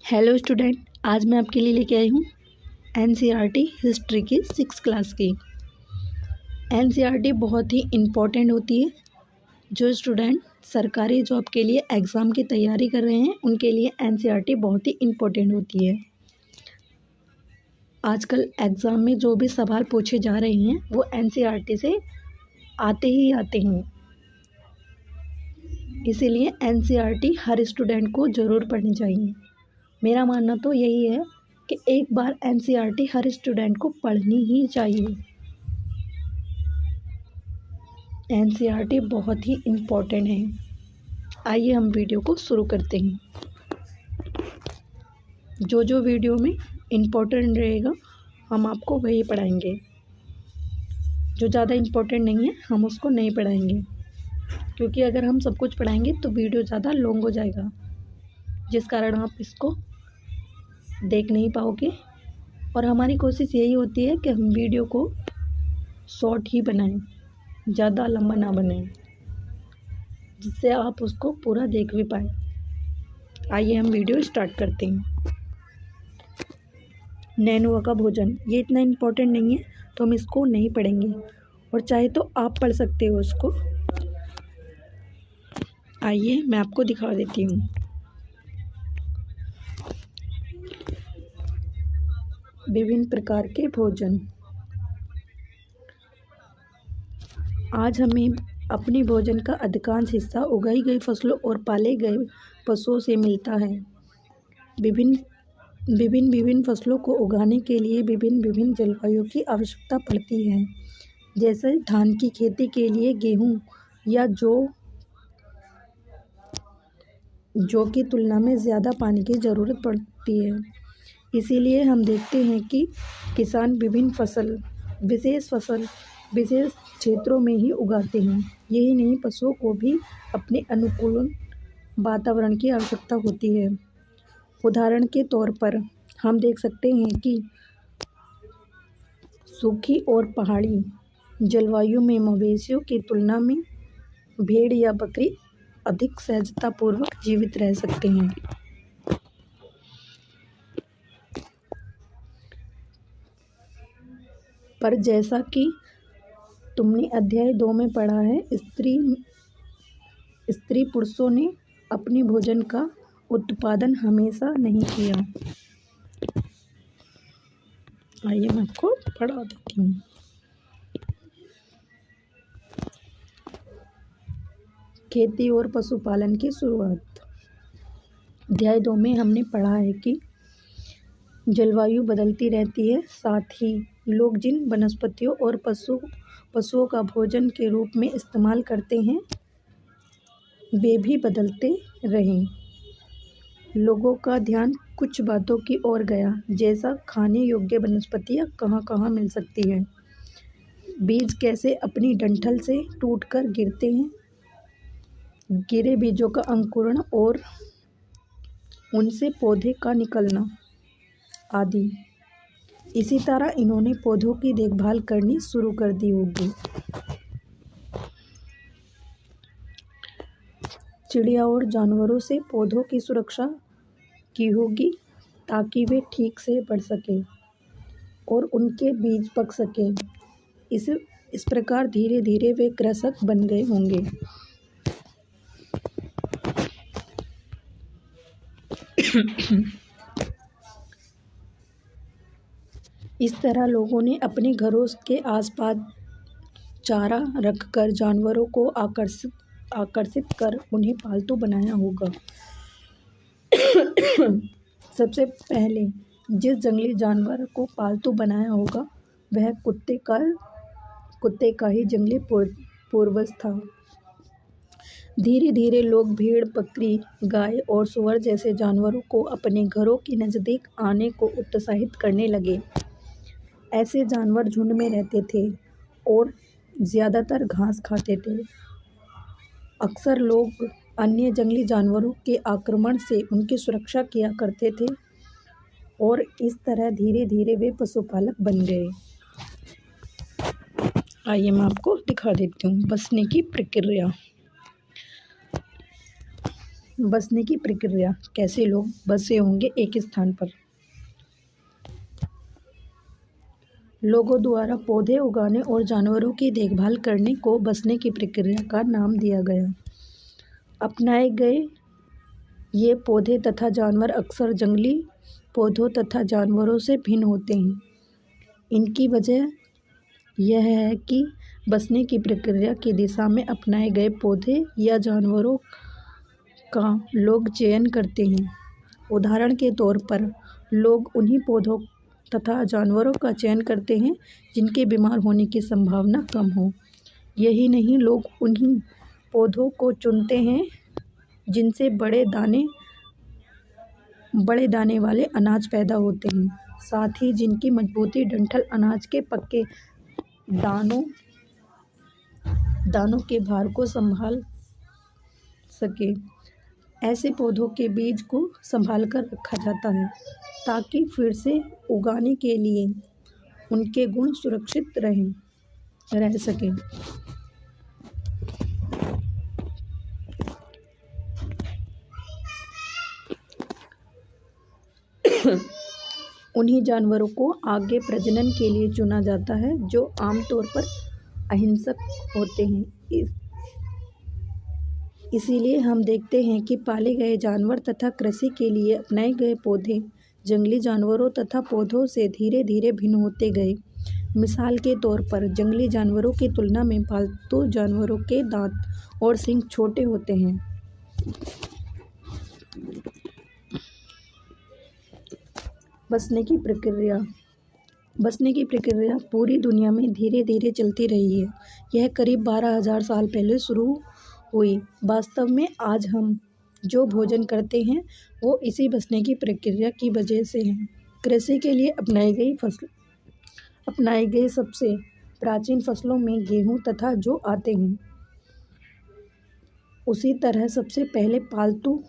Hello student, आज मैं आपके लिए लेके आई हूँ एनसीईआरटी हिस्ट्री की 6th क्लास की। एनसीईआरटी बहुत ही इम्पोर्टेंट होती है। जो स्टूडेंट सरकारी जॉब के लिए एग्ज़ाम की तैयारी कर रहे हैं उनके लिए एनसीईआरटी बहुत ही इम्पोर्टेंट होती है। आजकल एग्ज़ाम में जो भी सवाल पूछे जा रहे हैं वो एनसीईआरटी से आते ही आते हैं। इसीलिए एनसीईआरटी हर स्टूडेंट को ज़रूर पढ़नी चाहिए। मेरा मानना तो यही है कि एक बार एनसीईआरटी हर स्टूडेंट को पढ़नी ही चाहिए। एनसीईआरटी बहुत ही इम्पोर्टेंट है। आइए हम वीडियो को शुरू करते हैं। जो वीडियो में इम्पोर्टेंट रहेगा हम आपको वही पढ़ाएंगे। जो ज़्यादा इम्पोर्टेंट नहीं है हम उसको नहीं पढ़ाएंगे, क्योंकि अगर हम सब कुछ पढ़ाएंगे तो वीडियो ज़्यादा लॉन्ग हो जाएगा, जिस कारण आप इसको देख नहीं पाओगे। और हमारी कोशिश यही होती है कि हम वीडियो को शॉर्ट ही बनाएं, ज़्यादा लंबा ना बनाएं, जिससे आप उसको पूरा देख भी पाएँ। आइए हम वीडियो स्टार्ट करते हैं। नैनुआ का भोजन, ये इतना इम्पोर्टेंट नहीं है तो हम इसको नहीं पढ़ेंगे, और चाहे तो आप पढ़ सकते हो उसको। आइए मैं आपको दिखा देती हूँ। विभिन्न प्रकार के भोजन। आज हमें अपने भोजन का अधिकांश हिस्सा उगाई गई फसलों और पाले गए पशुओं से मिलता है। विभिन्न फसलों को उगाने के लिए विभिन्न जलवायु की आवश्यकता पड़ती है। जैसे धान की खेती के लिए गेहूं या जौ की तुलना में ज़्यादा पानी की ज़रूरत पड़ती है। इसीलिए हम देखते हैं कि किसान विशेष फसल विशेष क्षेत्रों में ही उगाते हैं। यही नहीं, पशुओं को भी अपने अनुकूल वातावरण की आवश्यकता होती है। उदाहरण के तौर पर हम देख सकते हैं कि सूखी और पहाड़ी जलवायु में मवेशियों की तुलना में भेड़ या बकरी अधिक सहजतापूर्वक जीवित रह सकते हैं। पर जैसा कि तुमने अध्याय 2 में पढ़ा है, स्त्री पुरुषों ने अपने भोजन का उत्पादन हमेशा नहीं किया। आइए मैं आपको पढ़ा देती हूँ। खेती और पशुपालन की शुरुआत। अध्याय 2 में हमने पढ़ा है कि जलवायु बदलती रहती है, साथ ही लोग जिन वनस्पतियों और पशुओं का भोजन के रूप में इस्तेमाल करते हैं वे भी बदलते रहे। लोगों का ध्यान कुछ बातों की ओर गया, जैसा खाने योग्य वनस्पतियाँ कहाँ मिल सकती हैं, बीज कैसे अपनी डंठल से टूटकर गिरते हैं, गिरे बीजों का अंकुरण और उनसे पौधे का निकलना आदि। इसी तरह इन्होंने पौधों की देखभाल करनी शुरू कर दी होगी। चिड़िया और जानवरों से पौधों की सुरक्षा की होगी ताकि वे ठीक से बढ़ सके और उनके बीज पक सके। इस प्रकार धीरे धीरे वे कृषक बन गए होंगे। इस तरह लोगों ने अपने घरों के आसपास चारा रखकर जानवरों को आकर्षित कर उन्हें पालतू बनाया होगा। सबसे पहले जिस जंगली जानवर को पालतू बनाया होगा वह कुत्ते का ही जंगली पूर्वज था। धीरे धीरे लोग भेड़, बकरी, गाय और सूअर जैसे जानवरों को अपने घरों के नज़दीक आने को उत्साहित करने लगे। ऐसे जानवर झुंड में रहते थे और ज़्यादातर घास खाते थे। अक्सर लोग अन्य जंगली जानवरों के आक्रमण से उनकी सुरक्षा किया करते थे और इस तरह धीरे धीरे वे पशुपालक बन गए। आइए मैं आपको दिखा देती हूँ बसने की प्रक्रिया। बसने की प्रक्रिया, कैसे लोग बसे होंगे एक स्थान पर। लोगों द्वारा पौधे उगाने और जानवरों की देखभाल करने को बसने की प्रक्रिया का नाम दिया गया। अपनाए गए ये पौधे तथा जानवर अक्सर जंगली पौधों तथा जानवरों से भिन्न होते हैं। इनकी वजह यह है कि बसने की प्रक्रिया की दिशा में अपनाए गए पौधे या जानवरों का लोग चयन करते हैं। उदाहरण के तौर पर लोग उन्हीं पौधों तथा जानवरों का चयन करते हैं जिनके बीमार होने की संभावना कम हो। यही नहीं, लोग उन्हीं पौधों को चुनते हैं जिनसे बड़े दाने वाले अनाज पैदा होते हैं, साथ ही जिनकी मजबूती डंठल अनाज के पक्के दानों के भार को संभाल सके। ऐसे पौधों के बीज को संभाल कर रखा जाता है ताकि फिर से उगाने के लिए उनके गुण सुरक्षित रह सकें। उन्हीं जानवरों को आगे प्रजनन के लिए चुना जाता है जो आमतौर पर अहिंसक होते हैं। इसीलिए हम देखते हैं कि पाले गए जानवर तथा कृषि के लिए अपनाए गए पौधे जंगली जानवरों तथा पौधों से धीरे धीरे भिन्न होते गए। मिसाल के तौर पर जंगली जानवरों की तुलना में पालतू जानवरों के दांत और सींग छोटे होते हैं। बसने की प्रक्रिया पूरी दुनिया में धीरे धीरे चलती रही है। यह करीब 12,000 साल पहले शुरू हुई। वास्तव में आज हम जो भोजन करते हैं वो इसी बसने की प्रक्रिया की वजह से है। कृषि के लिए अपनाई गई सबसे प्राचीन फसलों में गेहूं तथा जौ आते हैं। उसी तरह सबसे पहले पालतू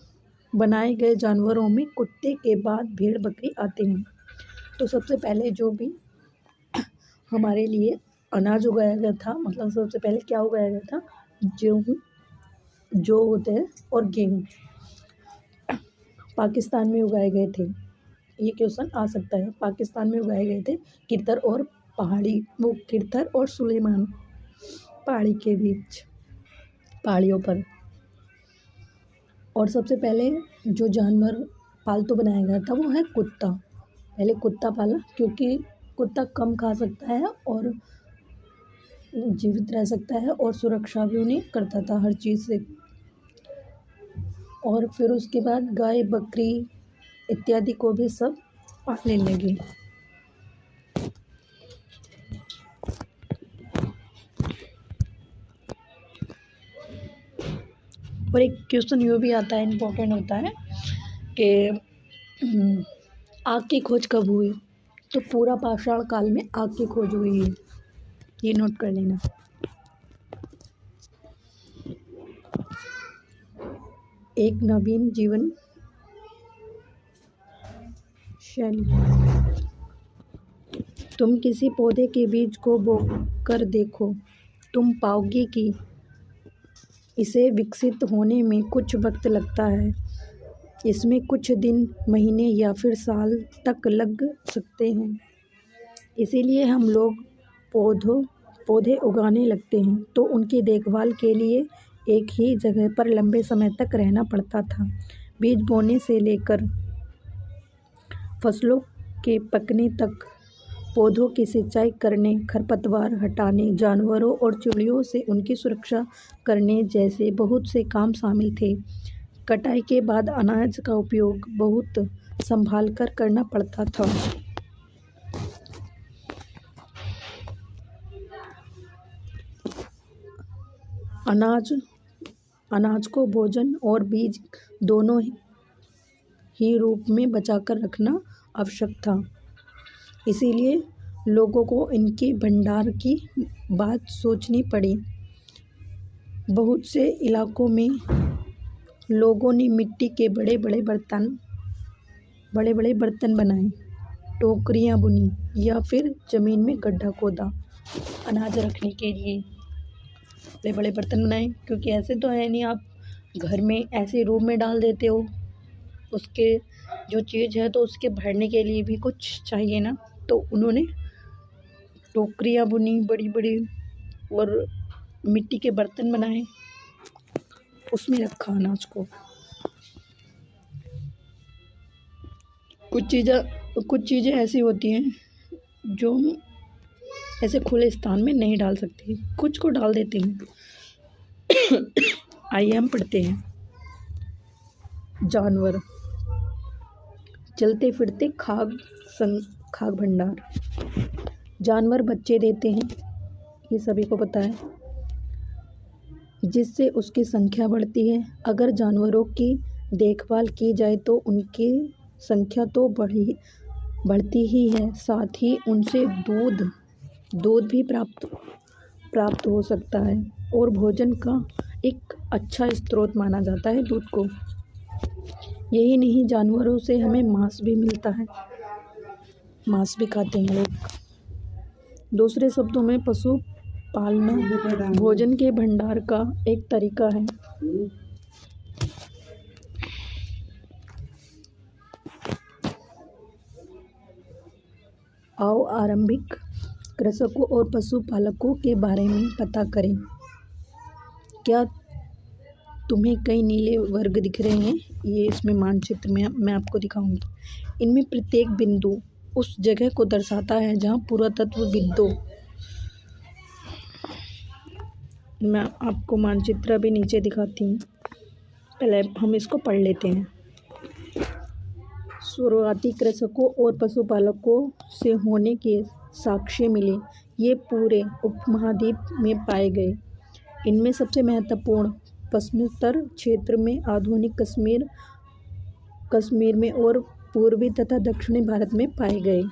बनाए गए जानवरों में कुत्ते के बाद भेड़ बकरी आते हैं। तो सबसे पहले जो भी हमारे लिए अनाज उगाया गया था, मतलब सबसे पहले क्या उगाया गया था, जौ होते हैं और गेहूँ पाकिस्तान में उगाए गए थे। ये क्वेश्चन आ सकता है। पाकिस्तान में उगाए गए थे किरथर और सुलेमान पहाड़ी के बीच, पहाड़ियों पर। और सबसे पहले जो जानवर पालतू बनाया गया था वो है कुत्ता। पहले कुत्ता पाला क्योंकि कुत्ता कम खा सकता है और जीवित रह सकता है और सुरक्षा भी उन्हें करता था हर चीज़ से। और फिर उसके बाद गाय बकरी इत्यादि को भी सब पालने लगे। और एक क्वेश्चन ये भी आता है, इम्पोर्टेंट होता है कि आग की खोज कब हुई। तो पूरा पाषाण काल में आग की खोज हुई है, ये नोट कर लेना। एक नवीन जीवन शैली। तुम किसी पौधे के बीज को बो कर देखो, तुम पाओगे कि इसे विकसित होने में कुछ वक्त लगता है। इसमें कुछ दिन, महीने या फिर साल तक लग सकते हैं। इसीलिए हम लोग पौधे उगाने लगते हैं तो उनकी देखभाल के लिए एक ही जगह पर लंबे समय तक रहना पड़ता था। बीज बोने से लेकर फसलों के पकने तक, पौधों की सिंचाई करने, खरपतवार हटाने, जानवरों और चिड़ियों से उनकी सुरक्षा करने जैसे बहुत से काम शामिल थे। कटाई के बाद अनाज का उपयोग बहुत संभाल कर करना पड़ता था। अनाज को भोजन और बीज दोनों ही रूप में बचाकर रखना आवश्यक था। इसीलिए लोगों को इनके भंडार की बात सोचनी पड़ी। बहुत से इलाकों में लोगों ने मिट्टी के बड़े बड़े बर्तन बनाए, टोकरियां बुनी या फिर ज़मीन में गड्ढा खोदा अनाज रखने के लिए। बड़े बड़े बर्तन बनाए क्योंकि ऐसे तो है नहीं आप घर में ऐसे रूम में डाल देते हो, उसके जो चीज़ है तो उसके भरने के लिए भी कुछ चाहिए ना, तो उन्होंने टोकरियाँ बुनी बड़ी बड़ी और मिट्टी के बर्तन बनाए, उसमें रखा अनाज को। कुछ चीज़ें ऐसी होती हैं जो हम ऐसे खुले स्थान में नहीं डाल सकते, कुछ को डाल देते हैं। आइए हम पढ़ते हैं। जानवर, चलते फिरते खाग भंडार। जानवर बच्चे देते हैं, ये सभी को पता है, जिससे उसकी संख्या बढ़ती है। अगर जानवरों की देखभाल की जाए तो उनकी संख्या तो बढ़ती ही है, साथ ही उनसे दूध भी प्राप्त हो सकता है और भोजन का एक अच्छा स्रोत माना जाता है दूध को। यही नहीं, जानवरों से हमें मांस भी मिलता है, मांस भी खाते हैं लोग। दूसरे शब्दों में पशु पालना भोजन के भंडार का एक तरीका है। आओ आरंभिक कृषकों और पशुपालकों के बारे में पता करें। क्या तुम्हें कई नीले वर्ग दिख रहे हैं? ये इसमें मानचित्र में मैं आपको दिखाऊंगी। इनमें प्रत्येक बिंदु उस जगह को दर्शाता है जहाँ पुरातत्वविदों, मैं आपको मानचित्र भी नीचे दिखाती हूँ, पहले हम इसको पढ़ लेते हैं। शुरुआती कृषकों और पशुपालकों से होने के साक्ष्य मिले, ये पूरे उपमहाद्वीप में पाए गए। इनमें सबसे महत्वपूर्ण पश्चिमोत्तर क्षेत्र में, आधुनिक कश्मीर में और पूर्वी तथा दक्षिणी भारत में पाए गए।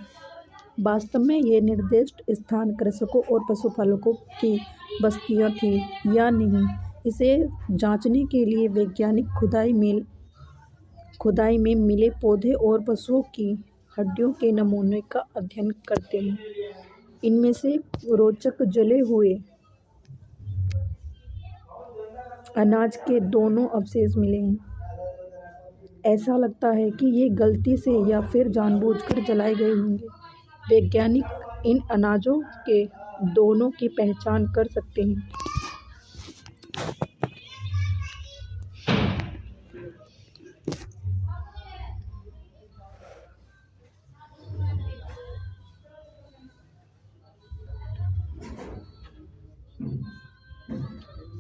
वास्तव में ये निर्दिष्ट स्थान कृषकों और पशुपालकों की बस्तियां थी या नहीं, इसे जांचने के लिए वैज्ञानिक खुदाई में मिले पौधे और पशुओं की हड्डियों के नमूने का अध्ययन करते हैं। इनमें से रोचक जले हुए अनाज के दोनों अवशेष मिले हैं। ऐसा लगता है कि ये गलती से या फिर जानबूझकर जलाए गए होंगे। वैज्ञानिक इन अनाजों के दोनों की पहचान कर सकते हैं।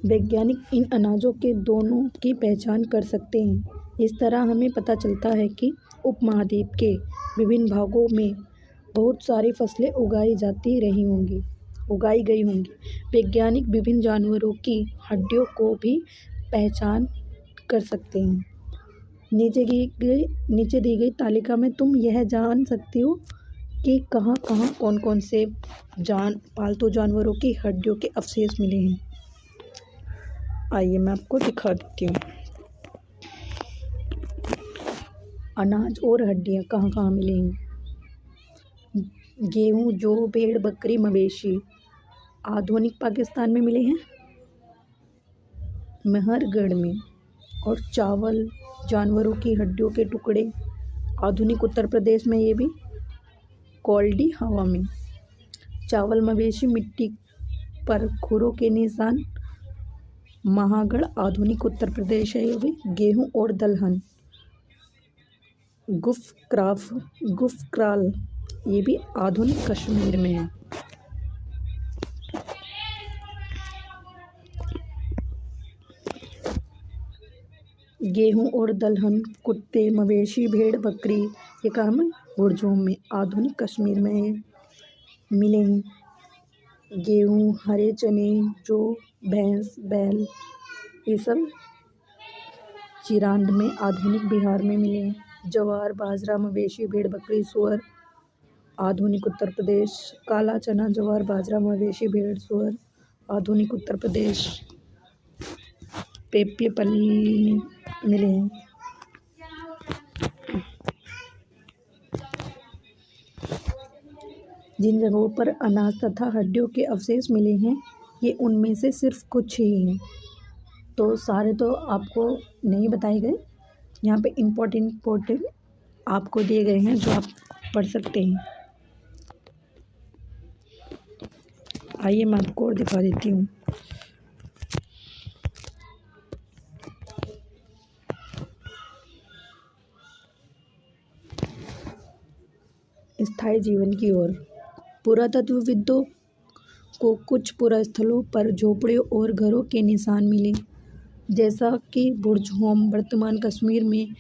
वैज्ञानिक इन अनाजों के दोनों की पहचान कर सकते हैं। इस तरह हमें पता चलता है कि उपमहाद्वीप के विभिन्न भागों में बहुत सारी फसलें उगाई गई होंगी। वैज्ञानिक विभिन्न जानवरों की हड्डियों को भी पहचान कर सकते हैं। नीचे दी गई तालिका में तुम यह जान सकते हो कि कहाँ कौन से पालतू जानवरों की हड्डियों के अवशेष मिले हैं। आइए मैं आपको दिखा देती हूँ। अनाज और हड्डियाँ कहाँ मिले हैं। गेहूँ, जौ, भेड़, बकरी, मवेशी आधुनिक पाकिस्तान में मिले हैं, मेहरगढ़ में। और चावल, जानवरों की हड्डियों के टुकड़े आधुनिक उत्तर प्रदेश में, ये भी कोल्डी हवा में। चावल, मवेशी, मिट्टी पर खुरों के निशान महागढ़ आधुनिक उत्तर प्रदेश है। ये भी गेहूं और दलहन गुफक्राल ये भी आधुनिक कश्मीर में है। गेहूं और दलहन, कुत्ते, मवेशी, भेड़, बकरी ये काम गुरजोम में आधुनिक कश्मीर में मिले हैं। गेहूं, हरे चने, जौ, भैंस, बैल ये सब चिरांद में आधुनिक बिहार में मिले हैं। ज्वार, बाजरा, मवेशी, भेड़, बकरी, सूअर आधुनिक उत्तर प्रदेश। काला चना, ज्वार, बाजरा, मवेशी, भेड़, सूअर आधुनिक उत्तर प्रदेश। पेप्यपल्ली में मिले हैं। जिन जगहों पर अनाज तथा हड्डियों के अवशेष मिले हैं, ये उनमें से सिर्फ कुछ ही हैं। तो सारे तो आपको नहीं बताए गए, यहाँ पे इम्पोर्टेंट आपको दिए गए हैं जो आप पढ़ सकते हैं। आइए मैं आपको और दिखा देती हूँ। स्थायी जीवन की ओर। पुरातत्वविदों को कुछ पुरास्थलों पर झोपड़ियों और घरों के निशान मिले, जैसा कि बुर्जहोम। वर्तमान कश्मीर में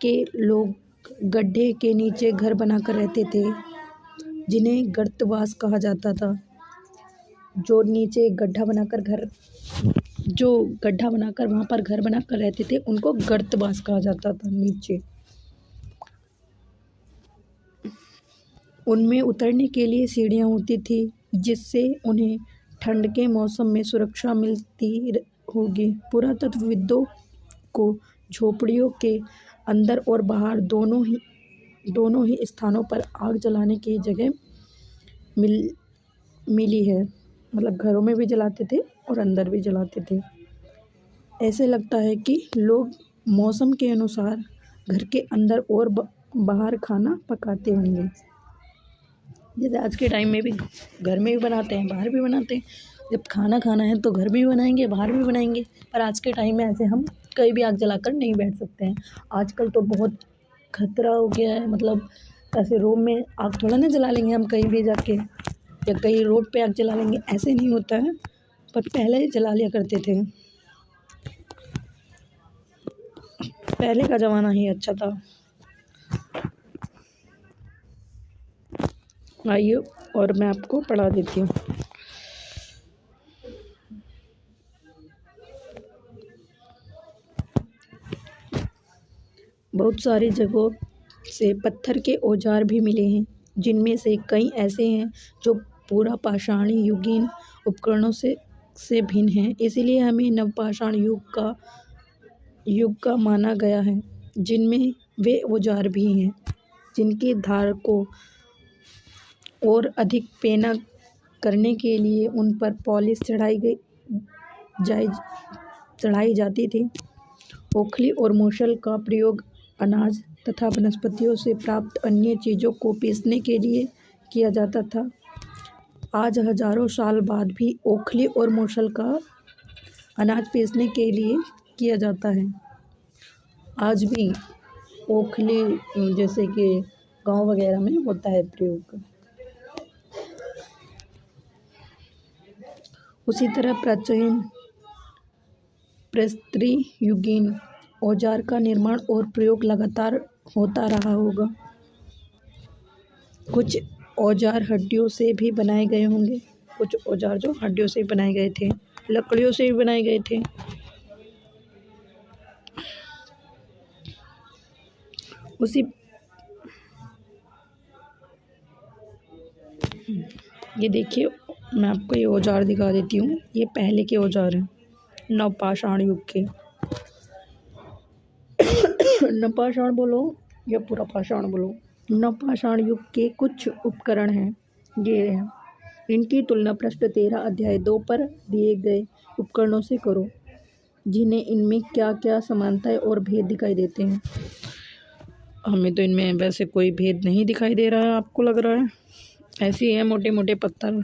के लोग गड्ढे के नीचे घर बनाकर रहते थे, जिन्हें गर्तवास कहा जाता था। जो गड्ढा बनाकर वहाँ पर घर बनाकर रहते थे, उनको गर्तवास कहा जाता था। नीचे उनमें उतरने के लिए सीढ़ियाँ होती थी, जिससे उन्हें ठंड के मौसम में सुरक्षा मिलती होगी। पुरातत्वविदों को झोपड़ियों के अंदर और बाहर दोनों ही स्थानों पर आग जलाने की जगह मिली है। मतलब घरों में भी जलाते थे और अंदर भी जलाते थे। ऐसे लगता है कि लोग मौसम के अनुसार घर के अंदर और बाहर खाना पकाते होंगे। जैसे आज के टाइम में भी घर में भी बनाते हैं, बाहर भी बनाते हैं। जब खाना खाना है तो घर में भी बनाएंगे, बाहर भी बनाएंगे। पर आज के टाइम में ऐसे हम कहीं भी आग जलाकर नहीं बैठ सकते हैं। आजकल तो बहुत खतरा हो गया है। मतलब ऐसे रूम में आग थोड़ा ना जला लेंगे हम कहीं भी जाके, या कहीं रोड पे आग जला लेंगे, ऐसे नहीं होता है। पर पहले जला लिया करते थे। पहले का ज़माना ही अच्छा था। आइए और मैं आपको पढ़ा देती हूँ। बहुत सारी जगहों से पत्थर के औजार भी मिले हैं, जिनमें से कई ऐसे हैं जो पूरा पाषाणी युगीन उपकरणों से भिन्न हैं। इसलिए हमें नवपाषाण युग का माना गया है, जिनमें वे औजार भी हैं जिनकी धार को और अधिक पेना करने के लिए उन पर पॉलिश चढ़ाई जाती थी। ओखली और मूसल का प्रयोग अनाज तथा वनस्पतियों से प्राप्त अन्य चीज़ों को पीसने के लिए किया जाता था। आज हजारों साल बाद भी ओखली और मूसल का अनाज पीसने के लिए किया जाता है। आज भी ओखली जैसे कि गांव वगैरह में होता है प्रयोग। उसी तरह प्राचीन प्रस्तरयुगीन औजार का निर्माण और प्रयोग लगातार होता रहा होगा। कुछ औजार हड्डियों से भी बनाए गए होंगे। कुछ औजार जो हड्डियों से बनाए गए थे, लकड़ियों से भी बनाए गए थे। ये देखिए, मैं आपको ये औजार दिखा देती हूँ। ये पहले के औजार हैं, नवपाषाण युग के। नवपाषाण बोलो या पूरा पाषाण बोलो, नवपाषाण युग के कुछ उपकरण हैं। ये हैं, इनकी तुलना पृष्ठ 13 अध्याय 2 पर दिए गए उपकरणों से करो, जिन्हें इनमें क्या क्या समानताएं और भेद दिखाई देते हैं। हमें तो इनमें वैसे कोई भेद नहीं दिखाई दे रहा है। आपको लग रहा है ऐसे ही है, मोटे मोटे पत्थर।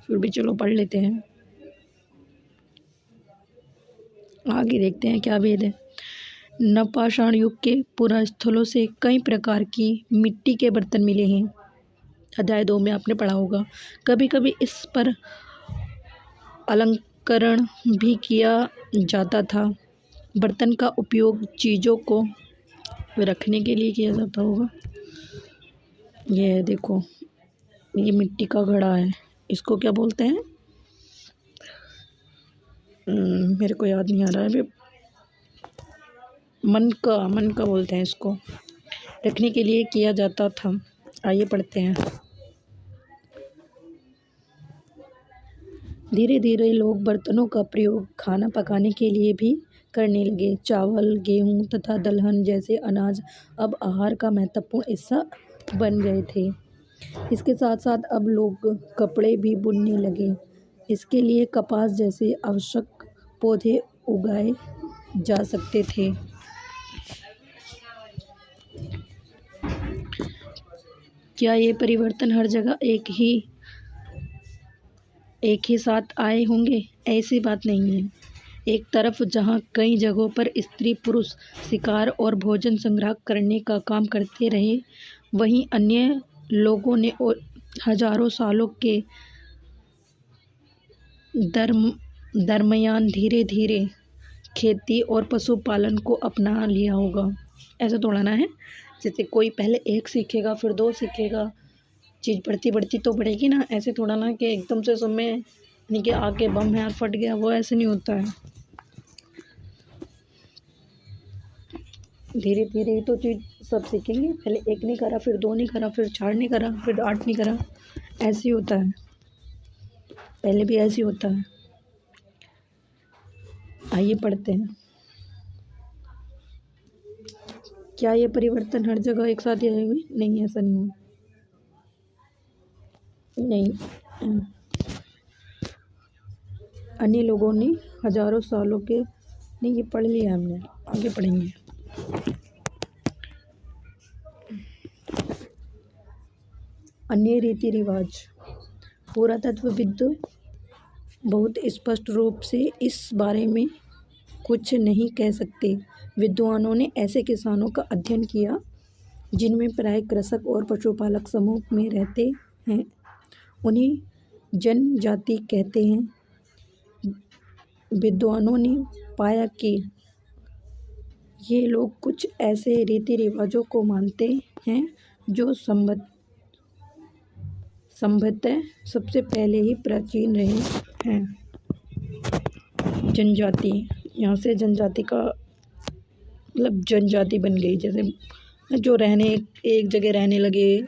फिर भी चलो पढ़ लेते हैं, आगे देखते हैं क्या भेद है। नवपाषाण युग के पुरास्थलों से कई प्रकार की मिट्टी के बर्तन मिले हैं। अध्याय 2 में आपने पढ़ा होगा। कभी कभी इस पर अलंकरण भी किया जाता था। बर्तन का उपयोग चीज़ों को रखने के लिए किया जाता होगा। ये देखो, ये मिट्टी का घड़ा है। इसको क्या बोलते हैं? मेरे को याद नहीं आ रहा है अभी। मन का बोलते हैं इसको, रखने के लिए किया जाता था। आइए पढ़ते हैं। धीरे धीरे लोग बर्तनों का प्रयोग खाना पकाने के लिए भी करने लगे। चावल, गेहूं तथा दलहन जैसे अनाज अब आहार का महत्वपूर्ण हिस्सा बन गए थे। इसके साथ साथ अब लोग कपड़े भी बुनने लगे। इसके लिए कपास जैसे आवश्यक पौधे उगाए जा सकते थे। क्या ये परिवर्तन हर जगह एक ही साथ आए होंगे? ऐसी बात नहीं है। एक तरफ जहाँ कई जगहों पर स्त्री पुरुष शिकार और भोजन संग्रह करने का काम करते रहे, वहीं अन्य लोगों ने और हजारों सालों के दरमियान धीरे धीरे खेती और पशुपालन को अपना लिया होगा। ऐसा थोड़ा ना है, जैसे कोई पहले एक सीखेगा फिर दो सीखेगा, चीज़ बढ़ती बढ़ती तो बढ़ेगी ना। ऐसे थोड़ा ना कि एकदम से सब में यानी कि आके बम यार फट गया, वो ऐसे नहीं होता है। धीरे धीरे ही तो चीज़ सब सीखेंगे। पहले एक नहीं करा, फिर दो नहीं करा, फिर 4 नहीं करा, फिर 8 नहीं करा। ऐसे ही होता है, पहले भी ऐसे ही होता है। आइए पढ़ते हैं। क्या ये परिवर्तन हर जगह एक साथ आएंगे? नहीं, ऐसा नहीं हो। नहीं, अन्य लोगों ने हजारों सालों के नहीं, ये पढ़ लिया हमने, आगे पढ़ेंगे। अन्य रीति रिवाज। पुरातत्वविद बहुत स्पष्ट रूप से इस बारे में कुछ नहीं कह सकते। विद्वानों ने ऐसे किसानों का अध्ययन किया जिनमें प्राय कृषक और पशुपालक समूह में रहते हैं। उन्हें जनजाति कहते हैं। विद्वानों ने पाया कि ये लोग कुछ ऐसे रीति रिवाजों को मानते हैं जो संभवतः सबसे पहले ही प्राचीन रहे हैं। जनजाति, यहाँ से जनजाति का मतलब जनजाति बन गई, जैसे जो रहने एक जगह रहने लगे,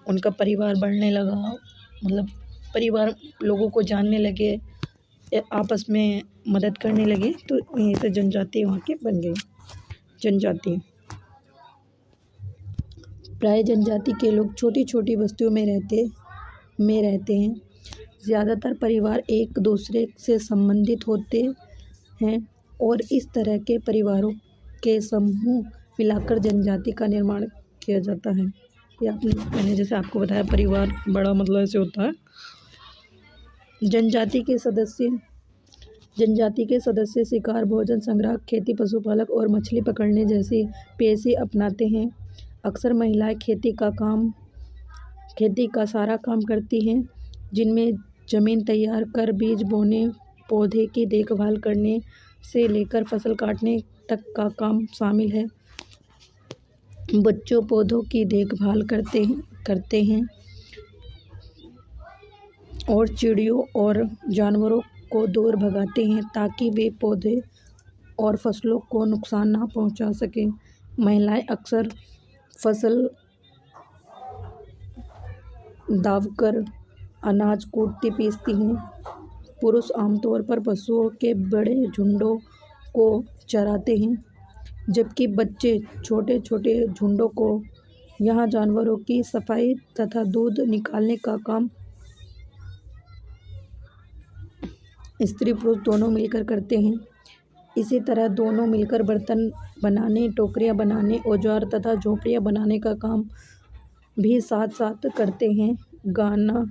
उनका परिवार बढ़ने लगा, मतलब परिवार लोगों को जानने लगे, आपस में मदद करने लगे, तो यहीं से जनजाति वहाँ के बन गई। जनजाति प्राय जनजाति के लोग छोटी छोटी बस्तियों में रहते हैं। ज़्यादातर परिवार एक दूसरे से संबंधित होते हैं और इस तरह के परिवारों के समूह मिलाकर जनजाति का निर्माण किया जाता है। ये मैंने जैसे आपको बताया, परिवार बड़ा मतलब ऐसे होता है। जनजाति के सदस्य शिकार, भोजन संग्रह, खेती, पशुपालक और मछली पकड़ने जैसे पेशे अपनाते हैं। अक्सर महिलाएं खेती का सारा काम करती हैं, जिनमें जमीन तैयार कर बीज बोने, पौधे की देखभाल करने से लेकर फसल काटने तक का काम शामिल है। बच्चों पौधों की देखभाल करते हैं और चिड़ियों और जानवरों को दूर भगाते हैं ताकि वे पौधे और फसलों को नुकसान ना पहुंचा सकें। महिलाएं अक्सर फसल दावकर अनाज कूटती पीसती हैं। पुरुष आमतौर पर पशुओं के बड़े झुंडों को चराते हैं, जबकि बच्चे छोटे छोटे झुंडों को यहाँ जानवरों की सफाई तथा दूध निकालने का काम स्त्री पुरुष दोनों मिलकर करते हैं। इसी तरह दोनों मिलकर बर्तन बनाने, टोकरियाँ बनाने, औजार तथा झोपड़ियाँ बनाने का काम भी साथ साथ करते हैं। गाना,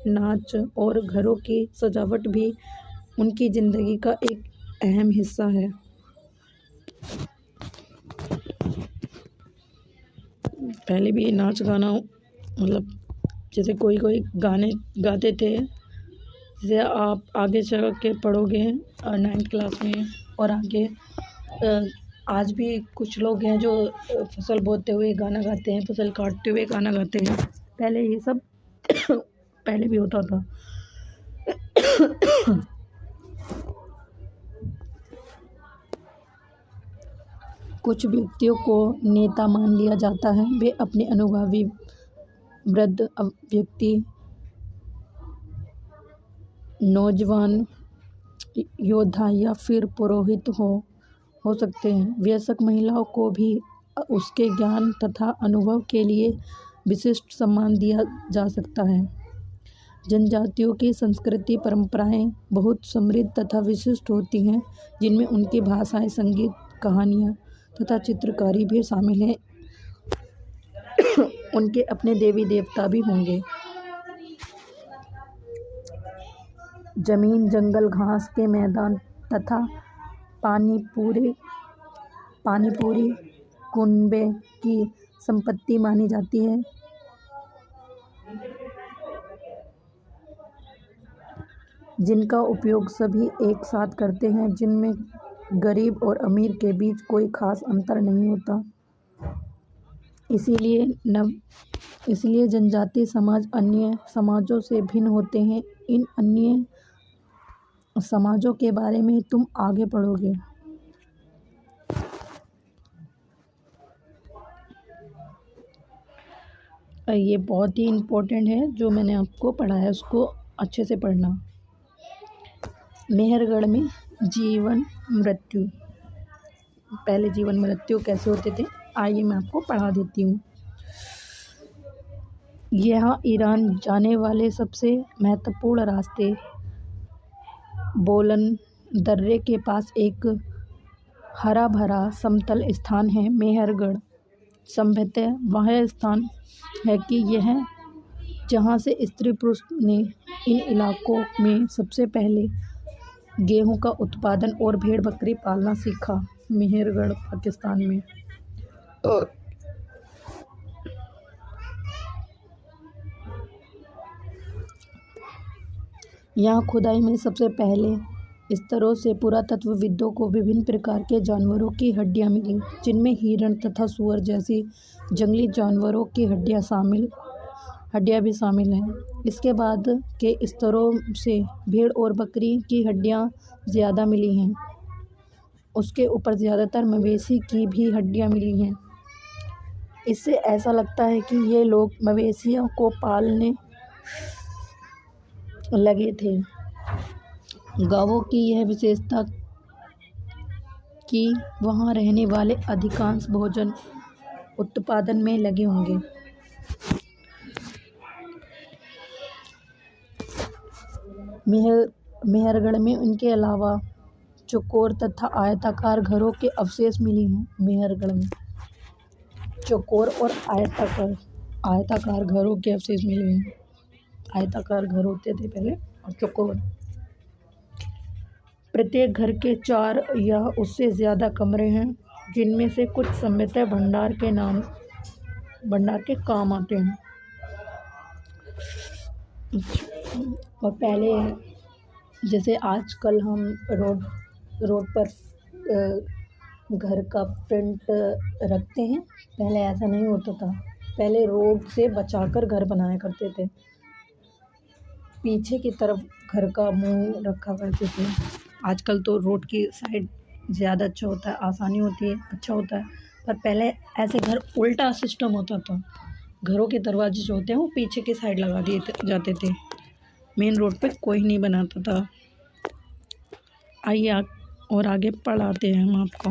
नाच और घरों की सजावट भी उनकी जिंदगी का एक अहम हिस्सा है। पहले भी नाच गाना मतलब जैसे कोई गाने गाते थे, जैसे आप आगे चल के पढ़ोगे 9th क्लास में और आगे, आज भी कुछ लोग हैं जो फसल बोते हुए गाना गाते हैं, फसल काटते हुए गाना गाते हैं। पहले ये सब पहले भी होता था। कुछ व्यक्तियों को नेता मान लिया जाता है। वे अपने अनुभवी वृद्ध व्यक्ति, नौजवान योद्धा या फिर पुरोहित हो सकते हैं। वयस्क महिलाओं को भी उसके ज्ञान तथा अनुभव के लिए विशिष्ट सम्मान दिया जा सकता है। जनजातियों की संस्कृति परंपराएं बहुत समृद्ध तथा विशिष्ट होती हैं, जिनमें उनकी भाषाएं, संगीत, कहानियाँ तथा चित्रकारी भी शामिल हैं। उनके अपने देवी देवता भी होंगे। जमीन, जंगल, घास के मैदान तथा पानीपुरी कुनबे की संपत्ति मानी जाती है। जिनका उपयोग सभी एक साथ करते हैं, जिनमें गरीब और अमीर के बीच कोई खास अंतर नहीं होता। इसीलिए जनजातीय समाज अन्य समाजों से भिन्न होते हैं। इन अन्य समाजों के बारे में तुम आगे पढ़ोगे। ये बहुत ही इम्पोर्टेंट है, जो मैंने आपको पढ़ाया उसको अच्छे से पढ़ना। मेहरगढ़ में जीवन मृत्यु, पहले जीवन मृत्यु कैसे होते थे, आइए मैं आपको पढ़ा देती हूँ। यहाँ ईरान जाने वाले सबसे महत्वपूर्ण रास्ते बोलन दर्रे के पास एक हरा भरा समतल स्थान है, मेहरगढ़। संभवतः वह स्थान है कि यह जहाँ से स्त्री पुरुष ने इन इलाकों में सबसे पहले गेहूं का उत्पादन और भेड़ बकरी पालना सीखा। मेहरगढ़ पाकिस्तान में। यहाँ खुदाई में सबसे पहले स्तरों से पुरातत्वविदों को विभिन्न प्रकार के जानवरों की हड्डियाँ मिली, जिनमें हिरण तथा सूअर जैसी जंगली जानवरों की हड्डियाँ भी शामिल हैं। इसके बाद के स्तरों से भेड़ और बकरी की हड्डियाँ ज़्यादा मिली हैं। उसके ऊपर ज़्यादातर मवेशी की भी हड्डियाँ मिली हैं। इससे ऐसा लगता है कि ये लोग मवेशियों को पालने लगे थे। गांवों की यह विशेषता कि वहां रहने वाले अधिकांश भोजन उत्पादन में लगे होंगे। मेहरगढ़ में उनके अलावा चौकोर तथा आयताकार घरों के अवशेष मिली हैं। मेहरगढ़ में चौकोर और आयताकार घरों के अवशेष मिले हैं। आयताकार घर होते थे पहले और चौकोर। प्रत्येक घर के 4 या उससे ज़्यादा कमरे हैं, जिनमें से कुछ संभवतः भंडार के काम आते हैं। और पहले जैसे आजकल हम रोड पर घर का फ्रंट रखते हैं, पहले ऐसा नहीं होता था। पहले रोड से बचाकर घर बनाया करते थे, पीछे की तरफ घर का मुंह रखा करते थे। आजकल तो रोड की साइड ज़्यादा अच्छा होता है, आसानी होती है, अच्छा होता है। पर पहले ऐसे घर उल्टा सिस्टम होता था। घरों के दरवाजे जो होते हैं वो पीछे की साइड लगा दिए जाते थे। मेन रोड पे कोई नहीं बनाता था। आइए और आगे पढ़ाते हैं हम आपको।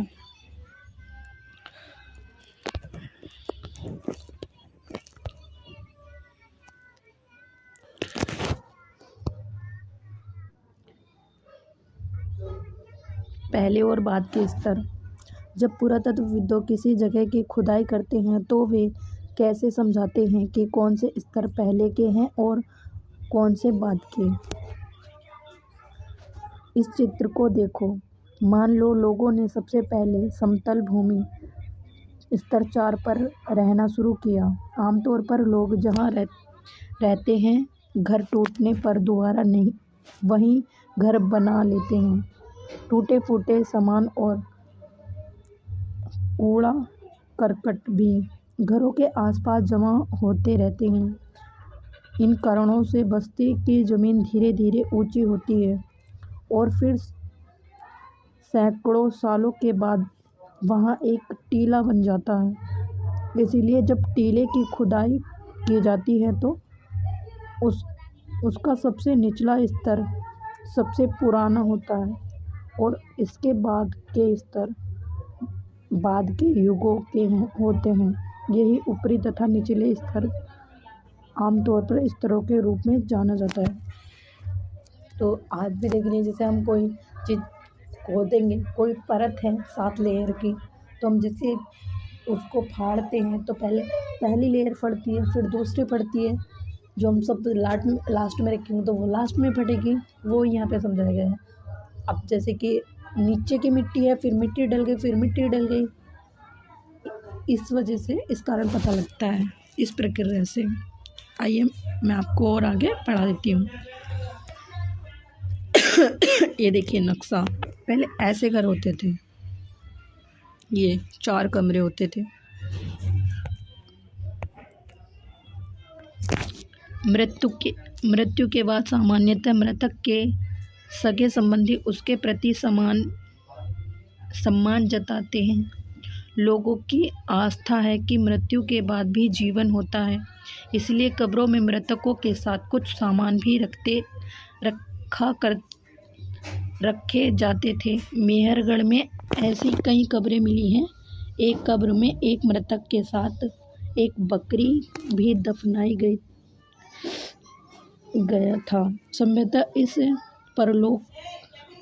पहले और बाद के स्तर। जब पुरातत्वविदों किसी जगह की खुदाई करते हैं तो वे कैसे समझाते हैं कि कौन से स्तर पहले के हैं और कौन से बाद के। इस चित्र को देखो। मान लो लोगों ने सबसे पहले समतल भूमि स्तर 4 पर रहना शुरू किया। आमतौर पर लोग जहाँ रहते हैं, घर टूटने पर दोबारा नहीं वहीं घर बना लेते हैं। टूटे फूटे सामान और कूड़ा करकट भी घरों के आसपास जमा होते रहते हैं। इन कारणों से बस्ती की ज़मीन धीरे धीरे ऊंची होती है और फिर सैकड़ों सालों के बाद वहाँ एक टीला बन जाता है। इसीलिए जब टीले की खुदाई की जाती है तो उसका सबसे निचला स्तर सबसे पुराना होता है और इसके बाद के स्तर बाद के युगों के होते हैं। यही ऊपरी तथा निचले स्तर आमतौर पर स्तरों के रूप में जाना जाता है। तो आज भी देख लीजिए, जैसे हम कोई चीज़ खोदेंगे, कोई परत है 7 लेयर की, तो हम जैसे उसको फाड़ते हैं तो पहले पहली लेयर फटती है, फिर दूसरी फटती है, जो हम सब लास्ट में रखेंगे तो वो लास्ट में फटेगी। वो यहाँ पे समझाया गया है। अब जैसे कि नीचे की मिट्टी है, फिर मिट्टी डल गई, फिर मिट्टी डल गई, इस वजह से इस कारण पता लगता है इस प्रक्रिया से। आइए मैं आपको और आगे पढ़ा देती हूँ। ये देखिए नक्शा, पहले ऐसे घर होते थे, ये 4 कमरे होते थे। मृत्यु के बाद सामान्यतः मृतक के सगे संबंधी उसके प्रति सम्मान जताते हैं। लोगों की आस्था है कि मृत्यु के बाद भी जीवन होता है, इसलिए कब्रों में मृतकों के साथ कुछ सामान भी रखे जाते थे। मेहरगढ़ में ऐसी कई कब्रें मिली हैं। एक कब्र में एक मृतक के साथ एक बकरी भी दफनाई गया था। संभवतः इस परलोक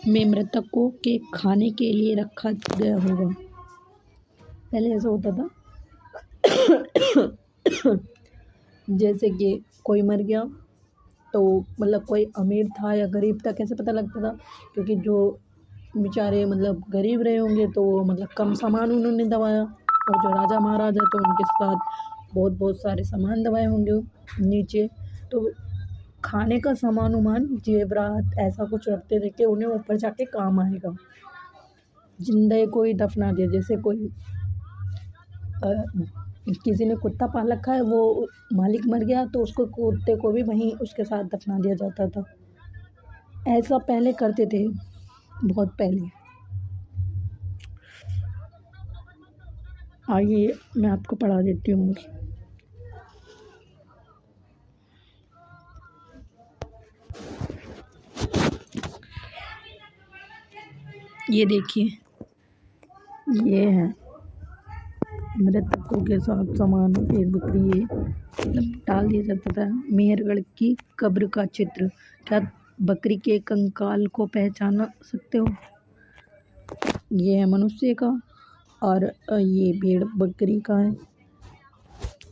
में मृतकों के खाने के लिए रखा गया होगा। पहले ऐसा होता था जैसे कि कोई मर गया तो मतलब कोई अमीर था या गरीब था, कैसे पता लगता था? क्योंकि जो बेचारे मतलब गरीब रहे होंगे तो मतलब कम सामान उन्होंने दबाया, और जो राजा महाराजा तो उनके साथ बहुत सारे सामान दबाए होंगे नीचे। तो खाने का सामान उमान जेवरात ऐसा कुछ रखते थे कि उन्हें ऊपर जाके काम आएगा। जिंदे कोई दफना दिया, जैसे कोई किसी ने कुत्ता पाल रखा है, वो मालिक मर गया तो उसको कुत्ते को भी वहीं उसके साथ दफना दिया जाता था। ऐसा पहले करते थे, बहुत पहले। आइए मैं आपको पढ़ा देती हूँ। ये देखिए, ये है मृतकों के साथ सामान, एक बकरी, ये मतलब डाल दिया जाता था। मेहरगढ़ की कब्र का चित्र। क्या बकरी के कंकाल को पहचान सकते हो? ये है मनुष्य का, और ये भेड़ बकरी का है।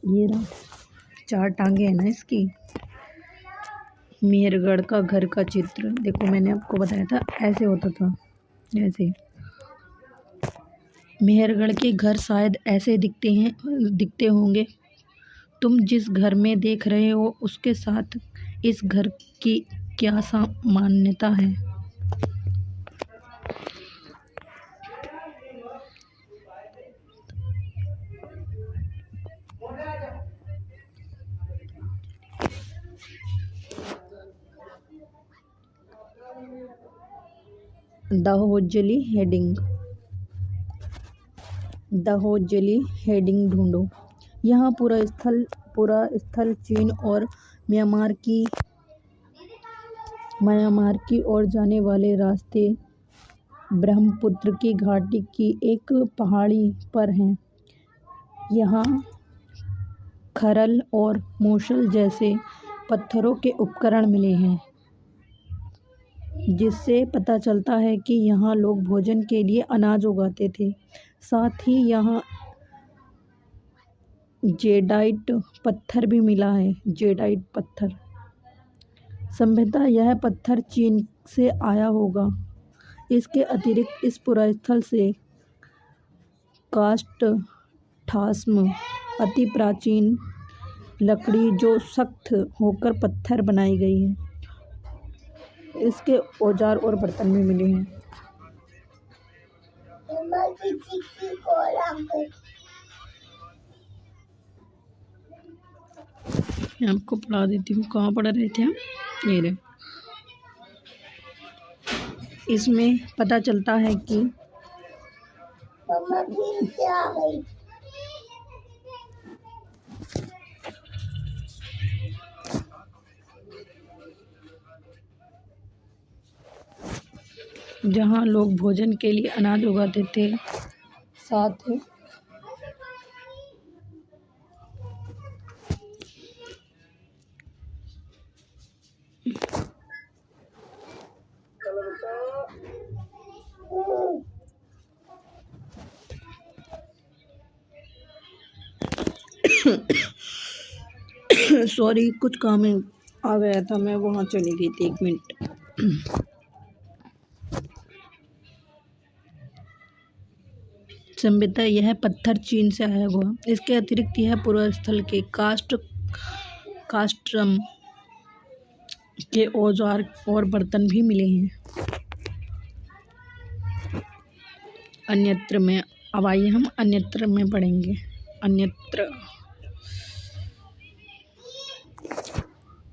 ये रहा, 4 टांगे हैं ना इसकी। मेहरगढ़ का घर का चित्र देखो, मैंने आपको बताया था ऐसे होता था। ऐसे मेहरगढ़ के घर शायद ऐसे दिखते होंगे। तुम जिस घर में देख रहे हो उसके साथ इस घर की क्या सामान्यता है? दाहोजली हेडिंग ढूंढो। यहाँ पूरा स्थल चीन और म्यांमार की ओर जाने वाले रास्ते ब्रह्मपुत्र की घाटी की एक पहाड़ी पर है। यहाँ खरल और मूसल जैसे पत्थरों के उपकरण मिले हैं, जिससे पता चलता है कि यहाँ लोग भोजन के लिए अनाज उगाते थे। साथ ही यहाँ जेडाइट पत्थर भी मिला है। जेडाइट पत्थर, संभवतः यह पत्थर चीन से आया होगा। इसके अतिरिक्त इस पुरास्थल से कास्ट ठास्म, अति प्राचीन लकड़ी जो सख्त होकर पत्थर बनाई गई है। इसके औजार और बर्तन भी मिले हैं। मैं आपको पढ़ा देती हूँ, कहाँ पढ़ रहे थे हम? ये रहे। इसमें पता चलता है कि जहाँ लोग भोजन के लिए अनाज उगाते थे, साथ ही सॉरी, कुछ काम में आ गया था, मैं वहाँ चली गई थी, 1 मिनट। संविदा यह पत्थर चीन से आया हुआ। इसके अतिरिक्त यह पूर्वस्थल के कास्ट्रम के औजार और बर्तन भी मिले हैं। अन्यत्र में, अब आइए हम अन्यत्र में पढ़ेंगे। अन्यत्र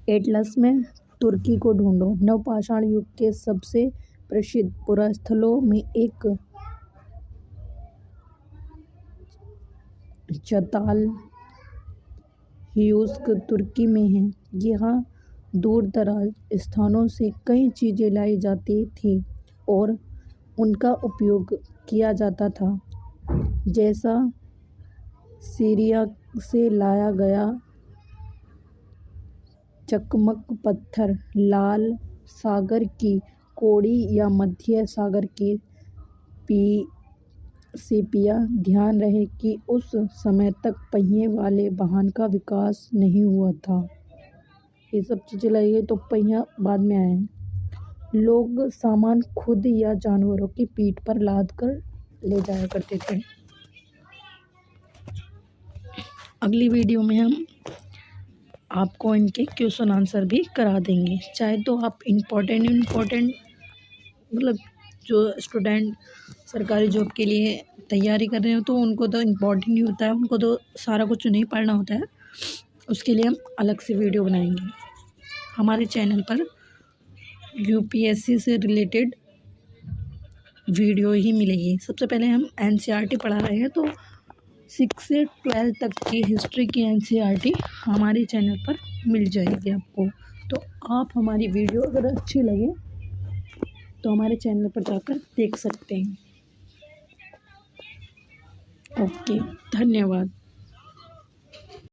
एटलस में तुर्की को ढूंढो। नवपाषाण युग के सबसे प्रसिद्ध पुरास्थलों में एक चताल हियुस्क तुर्की में है। यहाँ दूर दराज स्थानों से कई चीज़ें लाई जाती थी और उनका उपयोग किया जाता था, जैसा सीरिया से लाया गया चकमक पत्थर, लाल सागर की कौड़ी या मध्य सागर की सीपिया। ध्यान रहे कि उस समय तक पहिए वाले वाहन का विकास नहीं हुआ था। ये सब चीज़ें लाई गई तो पहिया बाद में आए हैं। लोग सामान खुद या जानवरों की पीठ पर लाद कर ले जाया करते थे। अगली वीडियो में हम आपको इनके क्वेश्चन आंसर भी करा देंगे। चाहे तो आप इम्पोर्टेंट मतलब जो स्टूडेंट सरकारी जॉब के लिए तैयारी कर रहे हो तो उनको तो इम्पोर्टेंट ही होता है, उनको तो सारा कुछ नहीं पढ़ना होता है, उसके लिए हम अलग से वीडियो बनाएंगे। हमारे चैनल पर यूपीएससी से रिलेटेड वीडियो ही मिलेगी। सबसे पहले हम एनसीईआरटी पढ़ा रहे हैं, तो 6 से 12 तक की हिस्ट्री की एनसीईआरटी हमारे चैनल पर मिल जाएगी आपको। तो आप हमारी वीडियो अगर अच्छी लगे तो हमारे चैनल पर जाकर देख सकते हैं। ओके, धन्यवाद।